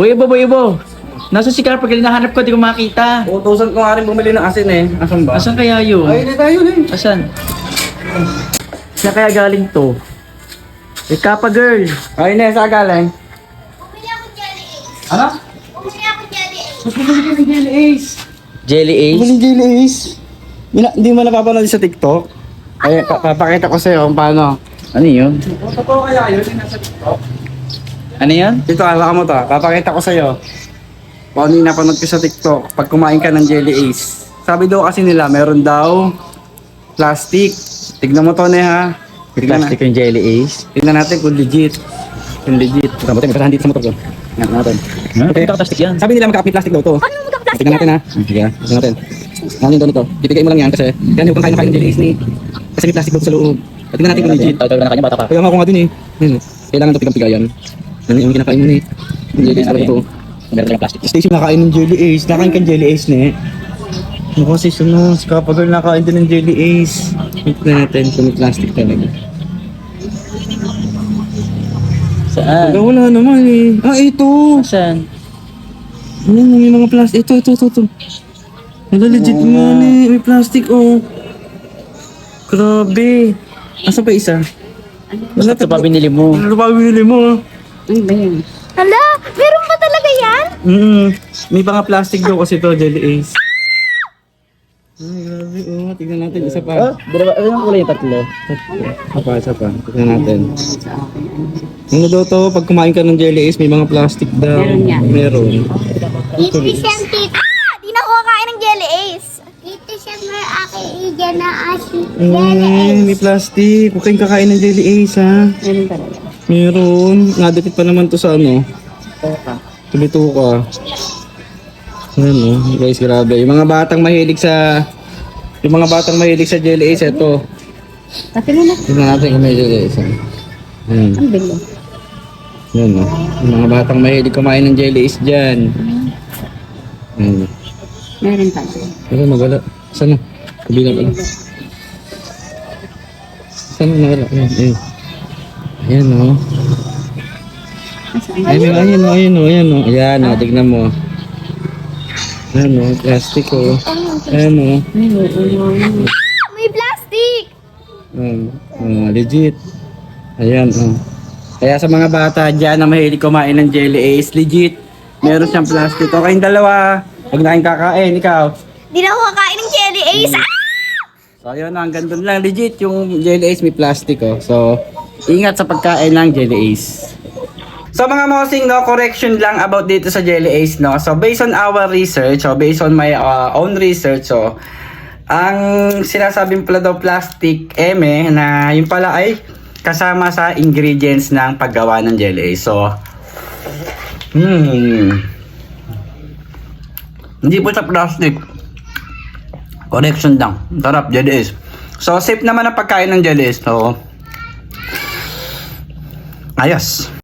Boy Ibo. Nasa si Carl, pag hinahanap ko, di ko makita. 2,000 ko nga rin bumili ng asin eh. Asan ba? Asan kaya yun? Ay, hindi tayo eh. Asan? Saan kaya galing to? Kapa girl. Ay, Ines, saan galing? Bumili ako Jelly Ace. Ano? Bumili ako Jelly Ace. Mas bumili ka ng Jelly Ace. Jelly Ace? Bumili Jelly Ace. Hindi mo napapanood sa TikTok? Ay, papakita ko sa'yo kung paano. Ano yun? Totoo kaya yun yung nasa TikTok? Ano yan? Ito, alaka mo to. Papakita ko sa'yo. Kung ano yung napanood ko sa TikTok pag kumain ka ng Jelly Ace. Sabi daw kasi nila, meron daw plastic. Tignan mo to, ne, ha? May plastic yung Jelly Ace. Tignan natin kung legit. Kung legit. Ito, buti, may basahan dito sa motor ko. Tignan natin. Okay, plastic yan. Sabi nila magkakapit plastic daw to. Ano mo magka-plastic Tignan natin, ha? Sige, tignan natin. Ano yung nito? Bibigay mo lang yan kasi yan yung kung kain ng Jelly Ace ni. Kasi may plastic daw sa loob. Tignan natin kung legit. Tagal na kanya, bata pa. Kaya nga ako nga din eh. Yun, kailangan ito pigang-pigayan. Ano yung kinakain mo ni? Yung Jelly Ace talaga to. Meron tayong plastic. Station nakain ng Jelly Ace. Nakain kang Jelly Ace ne. Ano kasi suno, si Kappa Girl nakain din ng Jelly Ace. Tignan natin kung may plastic talaga. Saan? Wala naman eh. Ah, ito! Saan? Ano may mga plastic? Ito. Wala legit nga eh. May plastic oh. Grabe. Asa pa isa? Wala Ito pa binili mo. Ano pa binili mo? Hala, meron ba talaga yan? May mga plastic daw kasi to, Jelly Ace. Ay, grabe. Oh, tignan natin. Isa pa. Dalawa, ano yung kulay yung tatlo? Isa pa. Tignan natin. Ano daw to? Pag kumain ka ng Jelly Ace, may mga plastic daw. Meron. Ito siyang tita. Ah! Di na ako kakain ng Jelly Ace. Ito siyang aking na asi. May plastic. Huwag kayong kakain ng Jelly Ace, ha? Meron talaga. Meron. Nadipit pa naman to sa ano. Tulituka. Ayan o. Guys, grabe. Yung mga batang mahilig sa Jelly Ace, ito. Kasi mo na. Tignan natin kung may Jelly Ace. Ayan. Ang bilo. Yan o. Yung mga batang mahilig kumain ng Jelly Ace dyan. Ayan. Meron talaga. Pero magala. Saan na? Kabilang pala. Saan na nagala? Ayan. Ayan o. Ayan o. Ayan o. Tignan mo. Ayan o. Plastic o. Ayan o. May plastic! Legit. Ayan o. Kaya sa mga bata dyan na mahilig kumain ng Jelly Ace, legit. Meron siyang plastic. O kayong dalawa. Huwag na kayong kakain. Ikaw. Di na ako kakain ng Jelly Ace. Ah! So ayun, hanggang doon lang. Legit yung Jelly Ace may plastic oh. So ingat sa pagkain ng Jelly Ace. So mga mosing, no, correction lang about dito sa Jelly Ace, no. So based on our research, so based on my own research, so ang sinasabing pala daw plastic na yung pala ay kasama sa ingredients ng paggawa ng Jelly Ace. So hindi po sa plastic. Correction lang. Sarap, Jelly Ace. So, safe naman ang pagkain ng Jelly Ace. So, ayos.